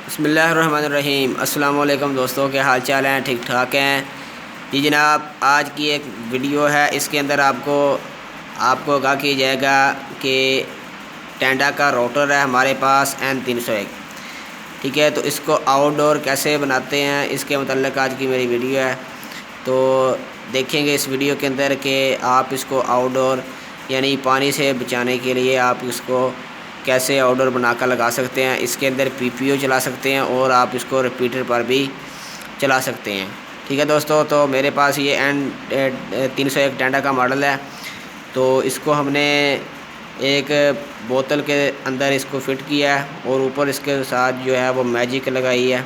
बिस्मिल्लाहिर्रहमानिर्रहीम। अस्सलाम वालेकुम दोस्तों, के हाल चाल हैं? ठीक ठाक हैं जी जनाब। आज की एक वीडियो है, इसके अंदर आपको आगाह किया जाएगा कि टेंडा का रोटर है हमारे पास N301, ठीक है। तो इसको आउटडोर कैसे बनाते हैं इसके मतलब आज की मेरी वीडियो है। तो देखेंगे इस वीडियो के अंदर कि आप इसको आउटडोर यानी पानी से बचाने के लिए आप इसको कैसे आउटडोर बनाकर लगा सकते हैं। इसके अंदर PPO चला सकते हैं और आप इसको रिपीटर पर भी चला सकते हैं, ठीक है दोस्तों। तो मेरे पास ये N301 टेंडा का मॉडल है। तो इसको हमने एक बोतल के अंदर इसको फ़िट किया है और ऊपर इसके साथ जो है वो मैजिक लगाई है,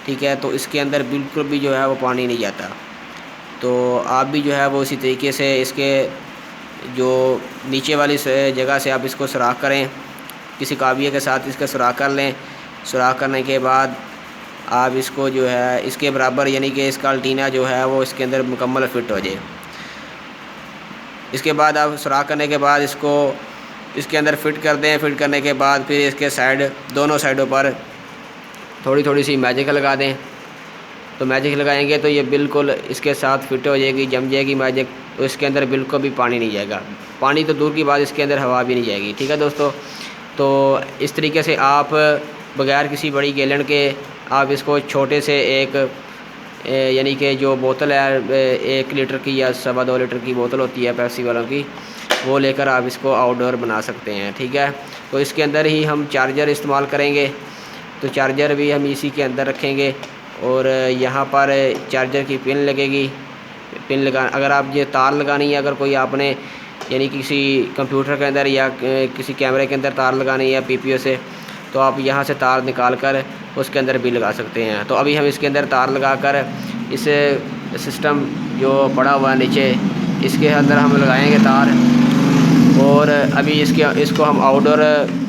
ठीक है। तो इसके अंदर बिल्कुल भी जो है वो पानी नहीं जाता। तो आप भी जो है वो इसी तरीके से इसके जो नीचे वाली जगह से आप इसको सुराख करें, किसी काबिये के साथ इसका सुराख कर लें। सुराख करने के बाद आप इसको जो है इसके बराबर यानी कि इसका अल्टीना जो है वो इसके अंदर मुकम्मल फिट हो जाए। इसके बाद आप सुराख करने के बाद इसको इसके अंदर फिट कर दें। फिट करने के बाद फिर इसके दोनों साइडों पर थोड़ी थोड़ी सी मैजिक लगा दें। तो मैजिक लगाएंगे तो ये बिल्कुल इसके साथ फिट हो जाएगी, जम जाएगी मैजिक। तो इसके अंदर बिल्कुल भी पानी नहीं जाएगा। पानी तो दूर की बात, इसके अंदर हवा भी नहीं जाएगी, ठीक है दोस्तों। तो इस तरीके से आप बग़ैर किसी बड़ी गैलन के आप इसको छोटे से एक यानी कि जो बोतल है 1 लीटर की या 2.25 लीटर की बोतल होती है पेप्सी वालों की, वो लेकर आप इसको आउटडोर बना सकते हैं, ठीक है। तो इसके अंदर ही हम चार्जर इस्तेमाल करेंगे। तो चार्जर भी हम इसी के अंदर रखेंगे और यहाँ पर चार्जर की पिन लगेगी। पिन लगा अगर आप ये तार लगानी है, अगर कोई आपने यानी किसी कंप्यूटर के अंदर या किसी कैमरे के अंदर तार लगानी है PPO से, तो आप यहाँ से तार निकाल कर उसके अंदर भी लगा सकते हैं। तो अभी हम इसके अंदर तार लगाकर इस सिस्टम जो पड़ा हुआ है नीचे, इसके अंदर हम लगाएंगे तार। और अभी इसको हम आउटडोर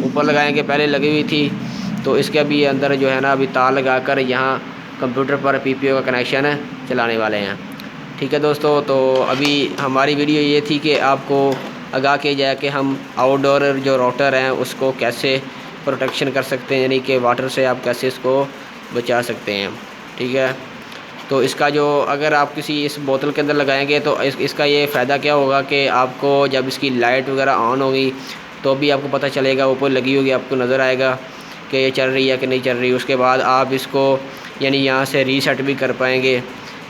ऊपर लगाएंगे, पहले लगी हुई थी। तो इसके अभी अंदर जो है ना अभी तार लगाकर यहाँ कंप्यूटर पर PPO का कनेक्शन चलाने वाले हैं, ठीक है दोस्तों। तो अभी हमारी वीडियो ये थी कि आपको आगाह किया जाए कि हम आउटडोर जो रोटर हैं उसको कैसे प्रोटेक्शन कर सकते हैं, यानी कि वाटर से आप कैसे इसको बचा सकते हैं, ठीक है। तो इसका जो अगर आप किसी इस बोतल के अंदर लगाएंगे तो इसका ये फ़ायदा क्या होगा कि आपको जब इसकी लाइट वगैरह ऑन होगी तो भी आपको पता चलेगा, ऊपर लगी होगी, आपको नज़र आएगा कि ये चल रही है कि नहीं चल रही। उसके बाद आप इसको यानी यहाँ से रीसेट भी कर पाएंगे,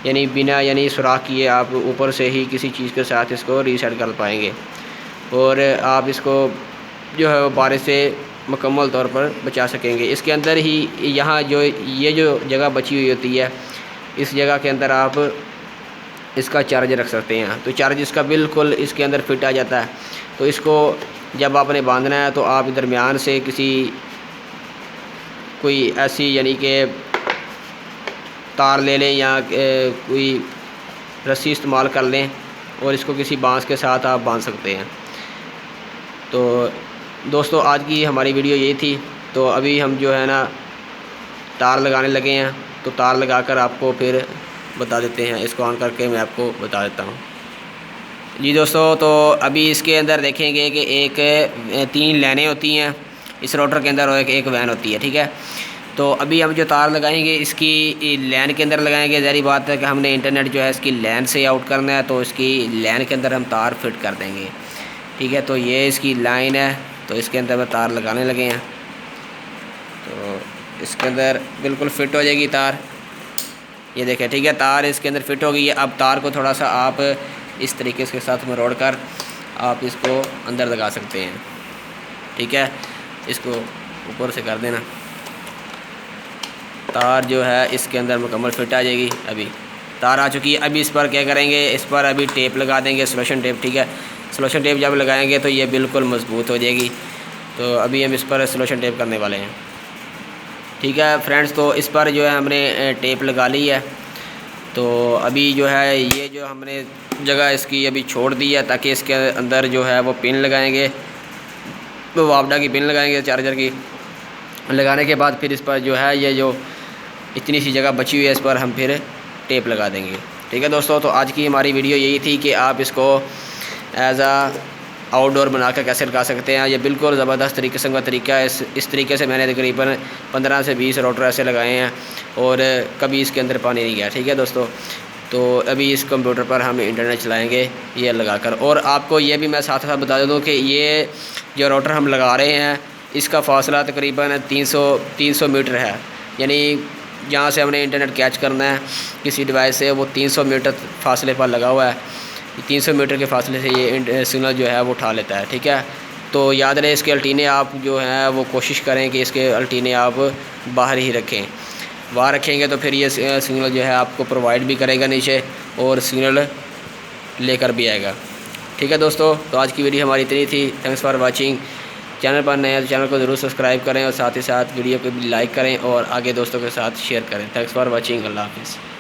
यानी बिना यानी सुराख किए आप ऊपर से ही किसी चीज़ के साथ इसको रीसेट कर पाएंगे और आप इसको जो है बारिश से मुकम्मल तौर पर बचा सकेंगे। इसके अंदर ही यहाँ ये जो जगह बची हुई होती है, इस जगह के अंदर आप इसका चार्ज रख सकते हैं। तो चार्ज इसका बिल्कुल इसके अंदर फिट आ जाता है। तो इसको जब आपने बांधना है तो आप दरमियान से कोई ऐसी यानी कि तार ले लें या कोई रस्सी इस्तेमाल कर लें और इसको किसी बांस के साथ आप बांध सकते हैं। तो दोस्तों आज की हमारी वीडियो यही थी। तो अभी हम जो है ना तार लगाने लगे हैं। तो तार लगाकर आपको फिर बता देते हैं, इसको ऑन करके मैं आपको बता देता हूँ जी दोस्तों। तो अभी इसके अंदर देखेंगे कि 3 लाइनें होती हैं इस रोटर के अंदर और एक वैन होती है, ठीक है। तो अभी हम जो तार लगाएंगे इसकी लाइन के अंदर लगाएंगे। ज़ाहिर बात है कि हमने इंटरनेट जो है इसकी लाइन से आउट करना है, तो इसकी लाइन के अंदर हम तार फिट कर देंगे, ठीक है। तो ये इसकी लाइन है, तो इसके अंदर मैं तार लगाने लगे हैं। तो इसके अंदर बिल्कुल फिट हो जाएगी तार, ये देखें, ठीक है। तार इसके अंदर फिट हो गई है। अब तार को थोड़ा सा आप इस तरीके के साथ मरोड़ कर आप इसको अंदर लगा सकते हैं, ठीक है। इसको ऊपर से कर देना, तार जो है इसके अंदर मुकम्मल फिट आ जाएगी। अभी तार आ चुकी है। अभी इस पर क्या करेंगे, इस पर अभी टेप लगा देंगे, सोल्यूशन टेप, ठीक है। सोल्यूशन टेप जब लगाएंगे तो ये बिल्कुल मजबूत हो जाएगी। तो अभी हम इस पर सोल्यूशन टेप करने वाले हैं, ठीक है फ्रेंड्स। तो इस पर जो है हमने टेप लगा ली है। तो अभी जो है ये जो हमने जगह इसकी अभी छोड़ दी है, ताकि इसके अंदर जो है वो पिन लगाएंगे, वो वापडा की पिन लगाएंगे चार्जर की। लगाने के बाद फिर इस पर जो है ये जो इतनी सी जगह बची हुई है इस पर हम फिर टेप लगा देंगे, ठीक है दोस्तों। तो आज की हमारी वीडियो यही थी कि आप इसको एज आउटडोर बनाकर कैसे लगा सकते हैं। ये बिल्कुल ज़बरदस्त किस्म का तरीका है। इस तरीके से मैंने तकरीबन 15 से 20 रोटर ऐसे लगाए हैं और कभी इसके अंदर पानी नहीं गया। ठीक है दोस्तों, तो अभी इस कंप्यूटर पर हम इंटरनेट चलाएंगे ये लगाकर। और आपको ये भी मैं साथ साथ बता दूँ कि ये जो रोटर हम लगा रहे हैं इसका फ़ासला तकरीबन 300 मीटर है। यानी जहाँ से हमने इंटरनेट कैच करना है किसी डिवाइस से, वो 300 मीटर फासले पर लगा हुआ है। 300 मीटर के फासले से ये सिग्नल जो है वो उठा लेता है। ठीक है, तो याद रहे इसके अल्टीने आप जो हैं वो कोशिश करें कि इसके अल्टीने आप बाहर ही रखें। बाहर रखेंगे तो फिर ये सिग्नल जो है आपको प्रोवाइड भी करेगा नीचे और सिग्नल लेकर भी आएगा। ठीक है दोस्तों, तो आज की वीडियो हमारी इतनी थी। Thanks for watching. चैनल पर नए हैं तो चैनल को ज़रूर सब्सक्राइब करें और साथ ही साथ वीडियो को भी लाइक करें और आगे दोस्तों के साथ शेयर करें। Thanks for watching. अल्लाह हाफ़िज़।